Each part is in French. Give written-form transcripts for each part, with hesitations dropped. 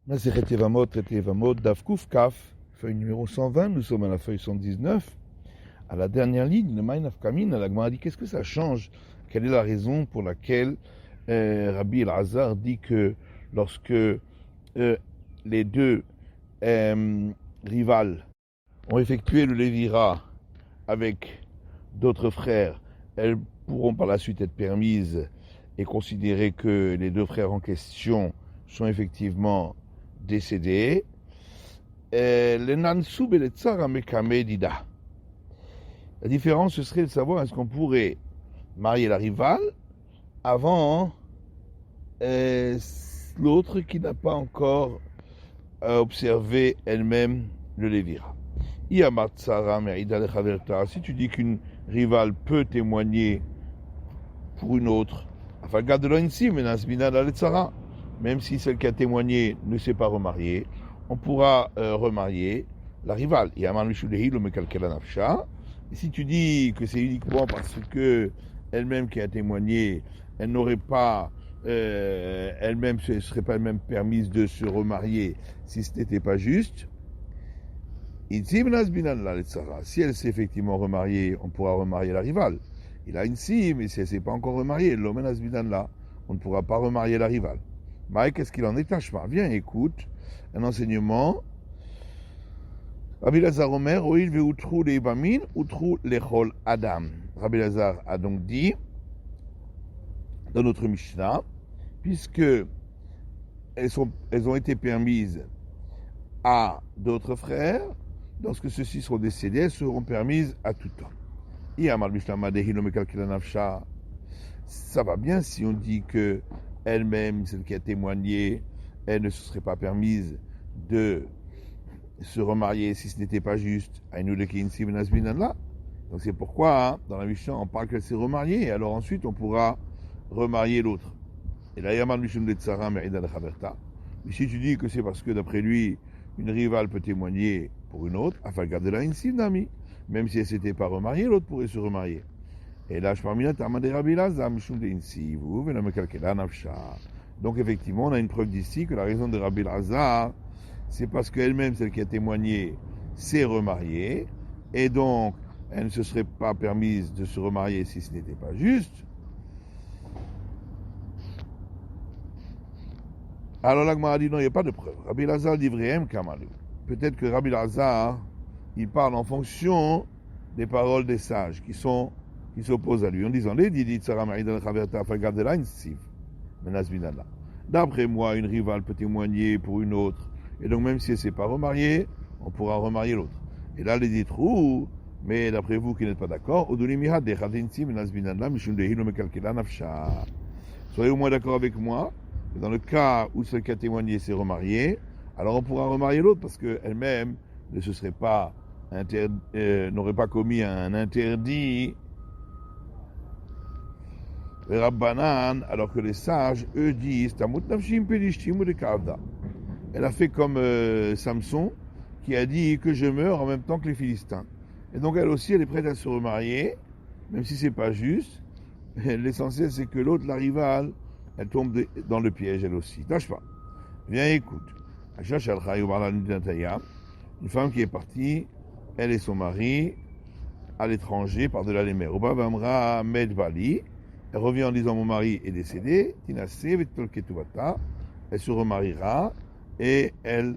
Masechet Yevamot, traité Yevamot, Daf Kuf Kaf, feuille numéro 120, nous sommes à la feuille 119. À la dernière ligne, le Maïn Afkamin, la Gemara dit qu'est-ce que ça change? Quelle est la raison pour laquelle Rabbi Elazar dit que lorsque les deux rivales ont effectué le Lévira avec d'autres frères, elles pourront par la suite être permises et considérer que les deux frères en question sont effectivement décédés. La différence, ce serait de savoir est-ce qu'on pourrait marier la rivale avant l'autre qui n'a pas encore observé elle-même le Lévira. Si tu dis qu'une rivale peut témoigner pour une autre, même si celle qui a témoigné ne s'est pas remariée, on pourra remarier la rivale. Et si tu dis que c'est uniquement parce que elle-même qui a témoigné, elle n'aurait pas, elle-même ne serait pas elle-même permise de se remarier si ce n'était pas juste, si elle s'est effectivement remariée, on pourra remarier la rivale. Il a une si, mais si elle ne s'est pas encore remariée, on ne pourra pas remarier la rivale. Mais qu'est-ce qu'il en est? Tachma, viens, écoute un enseignement. Rabbi Elazar Omer, Oil ve'utru leibamin, utru lechol adam. Rabbi Elazar a donc dit, dans notre Mishnah, puisque elles ont été permises à d'autres frères, lorsque ceux-ci seront décédés, elles seront permises à tout temps. Ça va bien si on dit que elle-même, celle qui a témoigné, elle ne se serait pas permise de se remarier si ce n'était pas juste. Donc c'est pourquoi, dans la Mishnah, on parle qu'elle s'est remariée, et alors ensuite on pourra remarier l'autre. Et là, Yaman Mishum de Tsara Merida de Chaberta. Mais si tu dis que c'est parce que d'après lui, une rivale peut témoigner pour une autre, afin de garder la insim d'ami. Même si elle ne s'était pas remariée, l'autre pourrait se remarier. Et là, je parle de Rabbi Elazar, Mishum de Insi, vous venez me calculer nafsha. Donc effectivement, on a une preuve d'ici que la raison de Rabbi Elazar, c'est parce qu'elle-même, celle qui a témoigné, s'est remariée, et donc elle ne se serait pas permise de se remarier si ce n'était pas juste. Alors la Gemara dit non, il n'y a pas de preuve. Rabbi Elazar dit vrai, peut-être que Rabbi Elazar, il parle en fonction des paroles des sages qui s'opposent à lui, en disant les dit d'après moi, une rivale peut témoigner pour une autre, et donc même si elle ne s'est pas remariée, on pourra remarier l'autre. Et là, les dit trou, mais d'après vous qui n'êtes pas d'accord, soyez au moins d'accord avec moi, que dans le cas où celle qui a témoigné s'est remariée, alors on pourra remarier l'autre parce qu'elle-même ne se serait pas n'aurait pas commis un interdit. Les Rabbanan, alors que les sages, eux, disent elle a fait comme Samson, qui a dit que je meurs en même temps que les Philistins. Et donc elle aussi, elle est prête à se remarier, même si c'est pas juste. L'essentiel, c'est que l'autre, la rivale, elle tombe dans le piège, elle aussi. Tâche pas. Viens, écoute. Une femme qui est partie, elle et son mari, à l'étranger, par-delà les mers. Elle revient en disant mon mari est décédé, elle se remariera et elle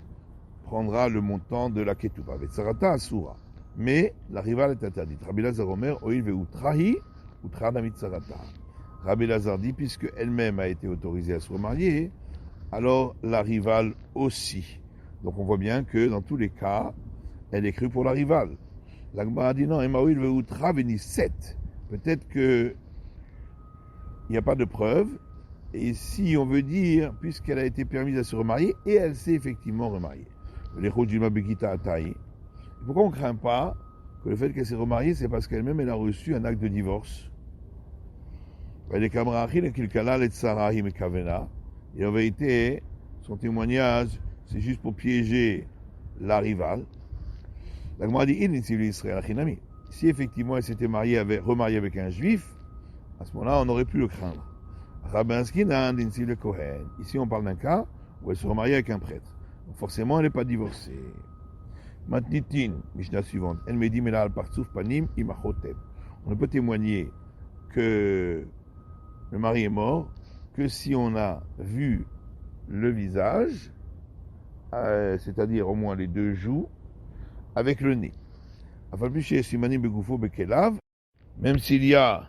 prendra le montant de la ketouba. Mais la rivale est interdite. Rabbi Elazar Omer, Oil ve'utrahi, utranamit sarata. Rabbi Elazar dit, puisque elle-même a été autorisée à se remarier, alors la rivale aussi. Donc on voit bien que dans tous les cas, elle est crue pour la rivale. La Gemara dit non, Emaoil ve'utra veni 7. Peut-être que il n'y a pas de preuve. Et si on veut dire, puisqu'elle a été permise à se remarier, et elle s'est effectivement remariée. Pourquoi on ne craint pas que le fait qu'elle s'est remariée, c'est parce qu'elle-même, elle a reçu un acte de divorce. Et en vérité, son témoignage, c'est juste pour piéger la rivale. La Gemara dit, si effectivement elle s'était remariée avec un juif, à ce moment-là, on n'aurait pu le craindre. Ici, on parle d'un cas où elle se remariait avec un prêtre. Forcément, elle n'est pas divorcée. Matnitin, Mishnah suivante. Elle me dit, mais là, al parsouf panim imachotem. On ne peut témoigner que le mari est mort que si on a vu le visage, c'est-à-dire au moins les deux joues, avec le nez. Même s'il y a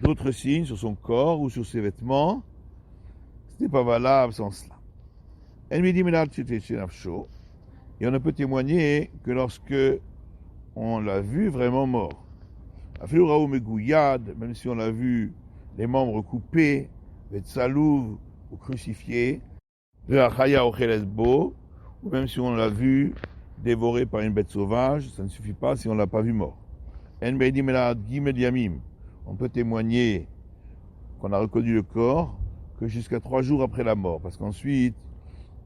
d'autres signes sur son corps ou sur ses vêtements, ce n'est pas valable sans cela. Elle me dit, et on ne peut témoigner que lorsque on l'a vu vraiment mort. Même si on l'a vu les membres coupés, Vetsalouv ou crucifiés, ou même si on l'a vu dévoré par une bête sauvage, ça ne suffit pas si on ne l'a pas vu mort. On peut témoigner qu'on a reconnu le corps que jusqu'à 3 jours après la mort, parce qu'ensuite,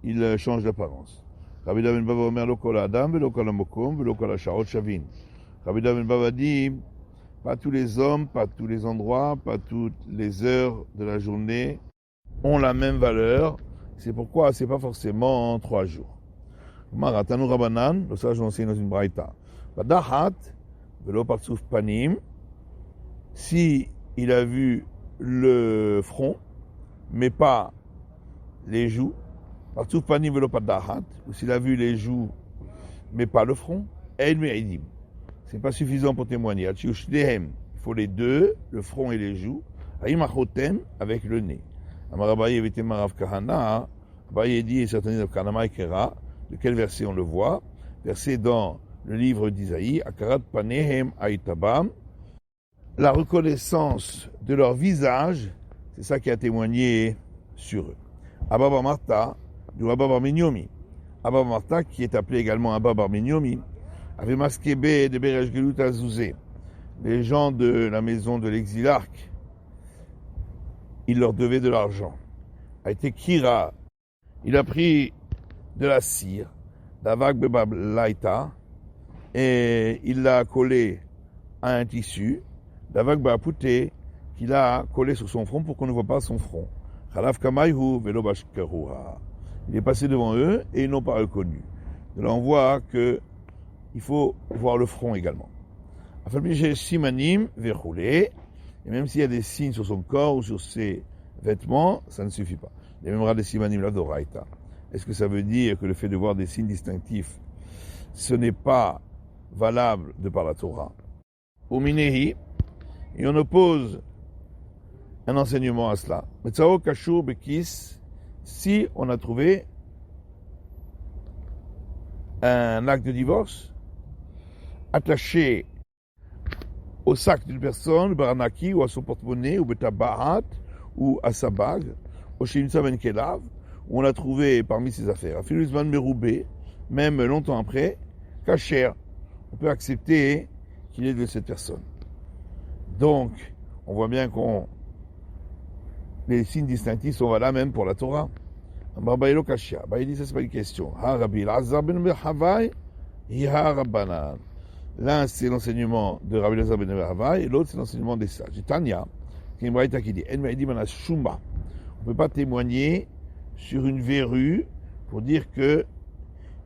il change d'apparence. Rabbi Ben Bava Omer lo kol adam velo kol hamokom velo kol hasharot shavin. Rabbi Ben Bava dit, pas tous les hommes, pas tous les endroits, pas toutes les heures de la journée ont la même valeur. C'est pourquoi c'est pas forcément 3 jours. Maratanu Rabanan, le sage enseigne dans une braïta. Badahat velo partsuf panim. Si il a vu le front, mais pas les joues, partsuf panim velo padahat, ou s'il a vu les joues, mais pas le front, el me'idim. C'est pas suffisant pour témoigner. Il faut les deux, le front et les joues. Aïmachotem avec le nez. Amarabaye avait été Marav Kahana. Abaye dit, et certainement Kanama Ekera, de quel verset on le voit? Verset dans le livre d'Isaïe, Akarat Panehem Aïtabam. La reconnaissance de leur visage, c'est ça qui a témoigné sur eux. Abba bar Martha, du Abba bar Minyomi. Abba bar Martha, qui est appelé également Abba bar Minyomi, avait Maskebe de Beresh Gelut Azouzé. Les gens de la maison de l'exilarque, il leur devait de l'argent. A été Kira, il a pris de la cire, d'Avak Bebab Laïta, et il l'a collé à un tissu, d'Avak Bapouté, qu'il a collé sur son front pour qu'on ne voit pas son front. Khalaf Kamayhu Velo Bashkaruha. Il est passé devant eux et ils n'ont pas reconnu. De là, on voit que il faut voir le front également. Simanim verroulé, et même s'il y a des signes sur son corps ou sur ses vêtements, ça ne suffit pas. Les mêmes des simanim la doraita. Est-ce que ça veut dire que le fait de voir des signes distinctifs, ce n'est pas valable de par la Torah? Au Minehi, et on oppose un enseignement à cela. Metzao kashur bekis, si on a trouvé un acte de divorce attaché au sac d'une personne, baranaki, ou à son porte-monnaie, ou betabahat, ou à sa bague, au shimsa ben kelav, où on l'a trouvé parmi ses affaires. Afiluzman meroubé, même longtemps après, kacher, on peut accepter qu'il est de cette personne. Donc, on voit bien les signes distinctifs sont valables même pour la Torah. Barbaïlo kashia, il dit ça c'est pas une question. Ha Rabbi Lazar ben Mehavai, ha Rabbanan. L'un, c'est l'enseignement de Rabbi Elazar ben Mehavai, et l'autre, c'est l'enseignement des sages. Tanya, qui est une braïta qui dit, on ne peut pas témoigner sur une verrue pour dire qu'il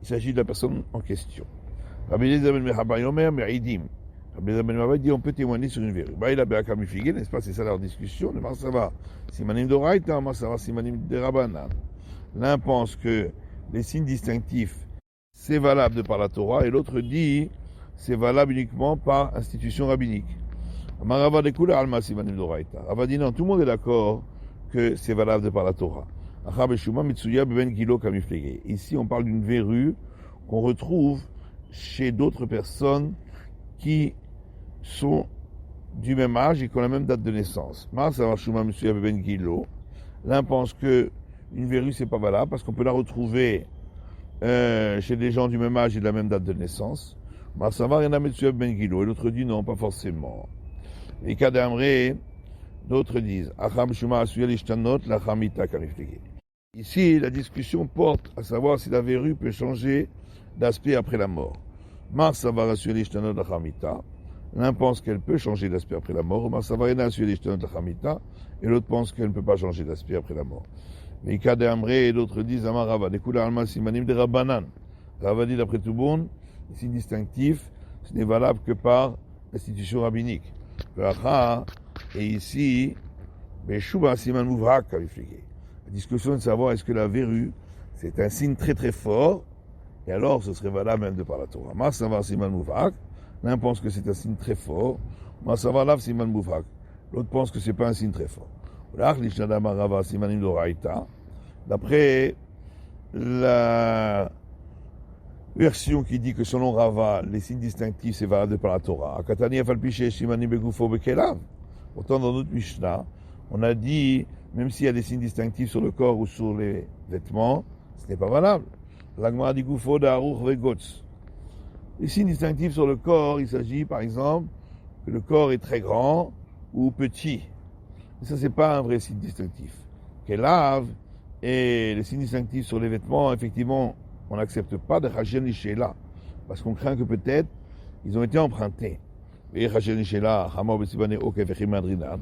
s'agit de la personne en question. Rabbi Elazar ben Mehavai, Omer, Meridim. Rabbi Elazar ben Mehavai dit, on peut témoigner sur une verrue. Il a bien kamifigé, n'est-ce pas, c'est ça leur discussion. Le Marsava, Simanim d'Oraïta, Marsava, Simanim de Rabbanan. L'un pense que les signes distinctifs, c'est valable de par la Torah, et l'autre dit, c'est valable uniquement par institution rabbinique. Rava dit non, tout le monde est d'accord que c'est valable de par la Torah. Ici, on parle d'une verrue qu'on retrouve chez d'autres personnes qui sont du même âge et qui ont la même date de naissance. L'un pense que une verrue, c'est pas valable parce qu'on peut la retrouver chez des gens du même âge et de la même date de naissance. Et l'autre dit non, pas forcément. Les cas d'Amré, d'autres disent ici, la discussion porte à savoir si la verrue peut changer d'aspect après la mort. L'un pense qu'elle peut changer d'aspect après la mort, et l'autre pense qu'elle ne peut pas changer d'aspect après la mort. Veika de Amré et d'autres disent Amar Rava, des Kula Alma Simanim de Rabbanan. Rava dit d'après tout le monde, les signes distinctifs, ce n'est valable que par l'institution rabbinique. Et ici, Beshuba Siman Mouvrak a expliqué. La discussion de savoir est-ce que la verrue, c'est un signe très très fort, et alors ce serait valable même de par la Torah. Masavar Siman Mouvrak, l'un pense que c'est un signe très fort, Masavar Lav Siman Mouvrak, l'autre pense que c'est pas un signe très fort. D'après la version qui dit que selon Rava, les signes distinctifs c'est valable par la Torah. Pourtant dans notre Mishnah, on a dit, même s'il y a des signes distinctifs sur le corps ou sur les vêtements, ce n'est pas valable. L'Agmara dit Gufo d'Aruch Vegotz. Les signes distinctifs sur le corps, il s'agit par exemple que le corps est très grand ou petit. Et ça, c'est pas un vrai signe distinctif. Kelav et les signes distinctifs sur les vêtements, effectivement, on n'accepte pas de Chajen Lishela, parce qu'on craint que peut-être ils ont été empruntés. Et Chajen Lishela, Hamor Betsibane Okevechim Adrinan.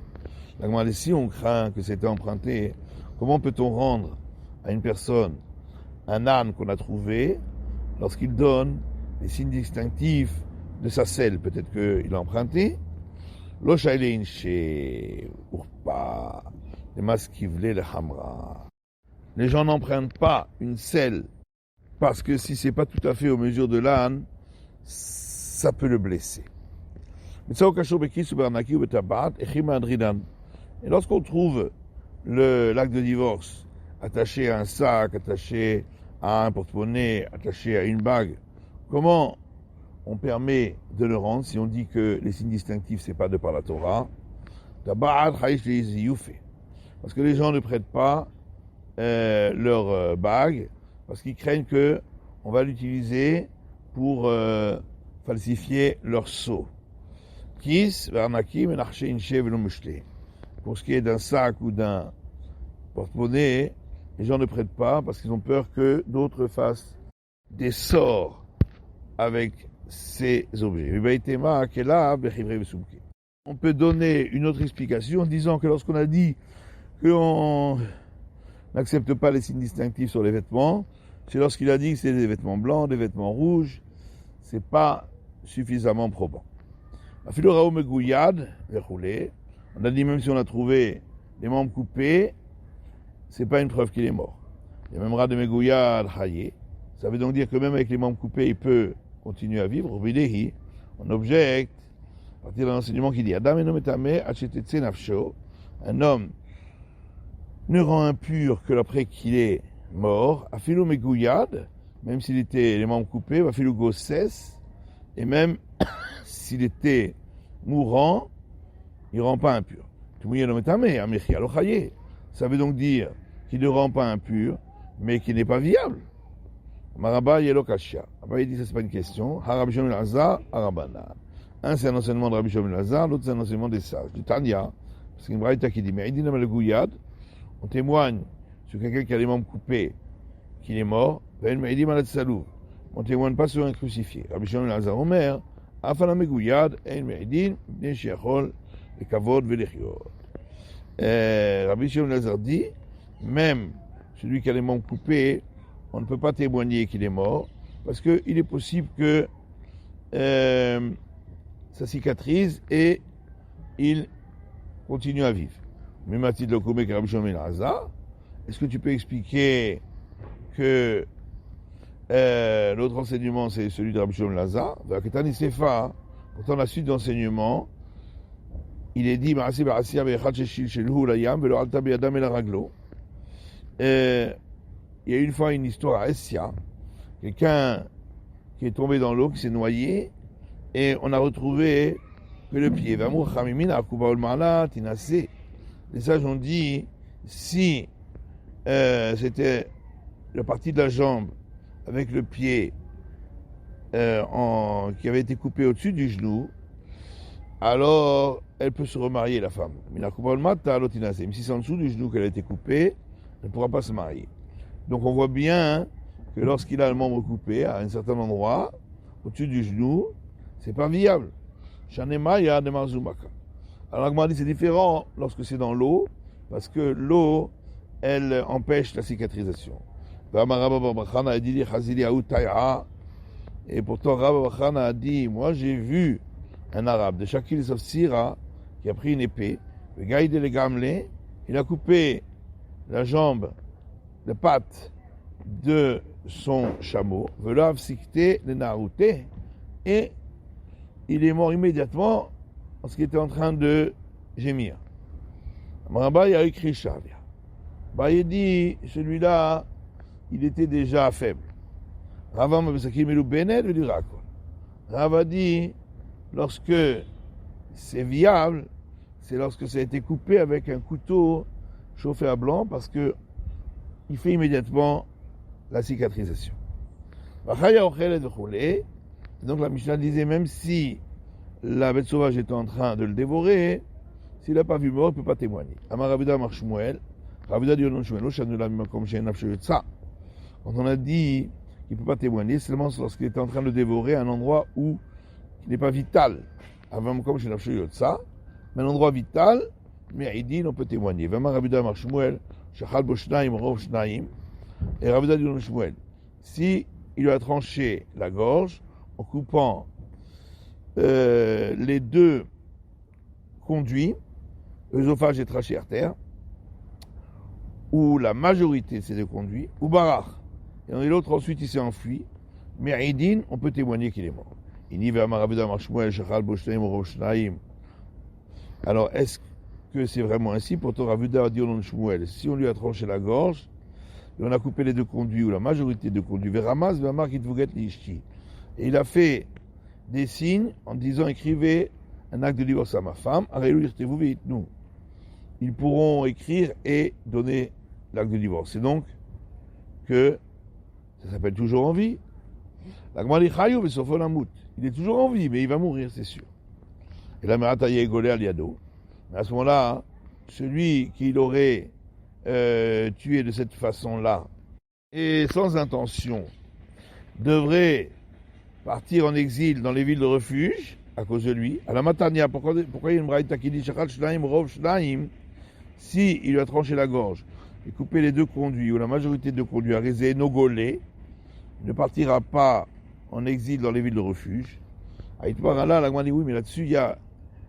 Si on craint que c'était emprunté, comment peut-on rendre à une personne un âne qu'on a trouvé lorsqu'il donne les signes distinctifs de sa selle? Peut-être qu'il a emprunté. Les gens n'empruntent pas une selle parce que si c'est pas tout à fait aux mesures de l'âne, ça peut le blesser. Et lorsqu'on trouve l'acte de divorce attaché à un sac, attaché à un porte-monnaie, attaché à une bague, comment on permet de le rendre si on dit que les signes distinctifs c'est pas de par la Torah? Parce que les gens ne prêtent pas leur bague parce qu'ils craignent que on va l'utiliser pour falsifier leur sceau. Pour ce qui est d'un sac ou d'un porte-monnaie, les gens ne prêtent pas parce qu'ils ont peur que d'autres fassent des sorts avec ces objets. On peut donner une autre explication en disant que lorsqu'on a dit qu'on n'accepte pas les signes distinctifs sur les vêtements, c'est lorsqu'il a dit que c'est des vêtements blancs, des vêtements rouges, c'est pas suffisamment probant. On a dit même si on a trouvé des membres coupés, c'est pas une preuve qu'il est mort. Il y a même rat de Megouyad Haye. Ça veut donc dire que même avec les membres coupés, il peut continuer à vivre. On objecte à partir de l'enseignement qui dit un homme ne rend impur que après qu'il est mort, afilo Megouyad, même s'il était les membres coupés, afilo Gosses, et même s'il était mourant, il ne rend pas impur. Ça veut donc dire qu'il ne rend pas impur, mais qu'il n'est pas viable. Maraba Yelo Kasha. Après, il dit que ce n'est pas une question. Rabbi Shimon ben Elazar, Arabanan. Un, c'est un enseignement de Rabbi Shimon ben Elazar, l'autre, c'est un enseignement des sages. Du Tanya, parce qu'une braïta qui dit, mais Aïdina Malgouyad, on témoigne sur quelqu'un qui a les membres coupés, qu'il est mort, on ne témoigne pas sur un crucifié. Rabbi Shimon ben Elazar, Omer, Afala Megouyad, Ein Me'idin, Bnei Sheachol, le Kavod, Velechiot. Rabbi Shimon ben Elazar dit, même celui qui a les membres coupés, on ne peut pas témoigner qu'il est mort, parce qu'il est possible que ça cicatrise et il continue à vivre. Mais Mathilde Lokomek Rabbi Shimon ben Elazar, est-ce que tu peux expliquer que l'autre enseignement c'est celui de Rabbi Shimon ben Elazar? Pourtant la suite d'enseignement, il est dit il y a une fois une histoire à Essia, quelqu'un qui est tombé dans l'eau, qui s'est noyé, et on a retrouvé que le pied. Les sages ont dit, si c'était la partie de la jambe avec le pied qui avait été coupé au-dessus du genou, alors elle peut se remarier, la femme. Mais si c'est en dessous du genou qu'elle a été coupée, elle ne pourra pas se marier. Donc on voit bien que lorsqu'il a le membre coupé à un certain endroit, au-dessus du genou, c'est pas viable. Shanemaya de Marzumaka. Alors Agmar dit c'est différent lorsque c'est dans l'eau, parce que l'eau elle empêche la cicatrisation. Et pourtant, Rabba Bachana a dit, moi j'ai vu un arabe de Shakil Sira qui a pris une épée, il a coupé la jambe, la patte de son chameau, et il est mort immédiatement parce qu'il était en train de gémir. Rabba a écrit Shavia. Il dit, celui-là, il était déjà faible. Rava dit, lorsque c'est viable, c'est lorsque ça a été coupé avec un couteau chauffé à blanc, parce que il fait immédiatement la cicatrisation. Donc la Mishnah disait, même si la bête sauvage était en train de le dévorer, s'il n'a pas vu mort, il ne peut pas témoigner. Amar Ravuda Mar Shmuel, Ravuda dit au nom de Shmuel, quand on a dit qu'il ne peut pas témoigner, seulement lorsqu'il est en train de dévorer un endroit où il n'est pas vital. Avant comme chez Nafshuyotsa, mais un endroit vital, mais il dit on peut témoigner. Vama Ravuda Mar Shmuel, Shachal Boshnaim, Rov Shnaim, et Ravuda dit au nom de Shmuel, si il lui a tranché la gorge en coupant les deux conduits, œsophage et trachée artère, ou la majorité de ces deux conduits, ou barach, et l'autre ensuite il s'est enfui, mais Aïdin, on peut témoigner qu'il est mort. Alors est-ce que c'est vraiment ainsi? Pourtant Ravuda a dit au nom de Shmuel, si on lui a tranché la gorge, et on a coupé les deux conduits, ou la majorité de conduits, et il a fait des signes en disant, écrivez un acte de divorce à ma femme, ils pourront écrire et donner l'acte de divorce. C'est donc que ça s'appelle toujours en vie. Il est toujours en vie, mais il va mourir, c'est sûr. Et la Merataye est golé à Liado. Mais à ce moment-là, celui qui l'aurait tué de cette façon-là, et sans intention, devrait partir en exil dans les villes de refuge, à cause de lui. À la Matania, pourquoi il y a une braïta qui dit Shachal Shnaim, Rov Shnaim, si il lui a tranché la gorge et coupé les deux conduits, ou la majorité de conduits à Rézé, Nogolé, ne partira pas en exil dans les villes de refuge. Aïtbarala, la dit oui, mais là-dessus, il y a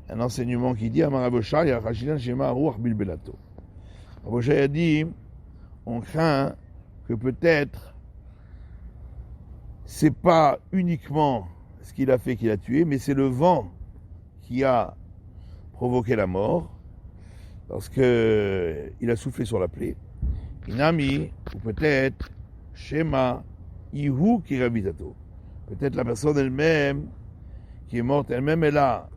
un enseignement qui dit Amarabosha, il y a Rachilan Shema Ruach Bilbelato. Abosha a dit on craint que peut-être c'est pas uniquement ce qu'il a fait qu'il a tué, mais c'est le vent qui a provoqué la mort, parce que il a soufflé sur la plaie. Inami, ou peut-être Shema Ihu Kirabitato. Peut-être la personne elle-même qui est morte, elle-même, elle a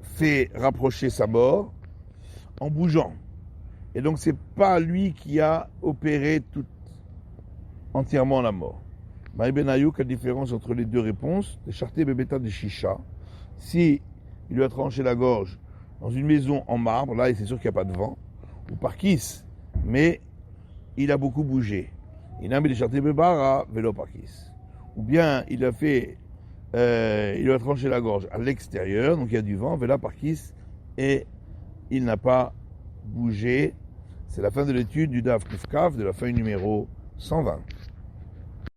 fait rapprocher sa mort en bougeant. Et donc c'est pas lui qui a opéré entièrement la mort. Maï Ben Ayouk, quelle différence entre les deux réponses? De Charté Bébéta de Shisha. Si il lui a tranché la gorge dans une maison en marbre, là c'est sûr qu'il n'y a pas de vent, ou par kiss, mais il a beaucoup bougé. Il a mis des Charté Bébara, vélo par kiss. Ou bien il a fait, il lui a tranché la gorge à l'extérieur, donc il y a du vent, vélo par kiss, et il n'a pas bougé. C'est la fin de l'étude du Daf Kufkaf de la feuille numéro 120.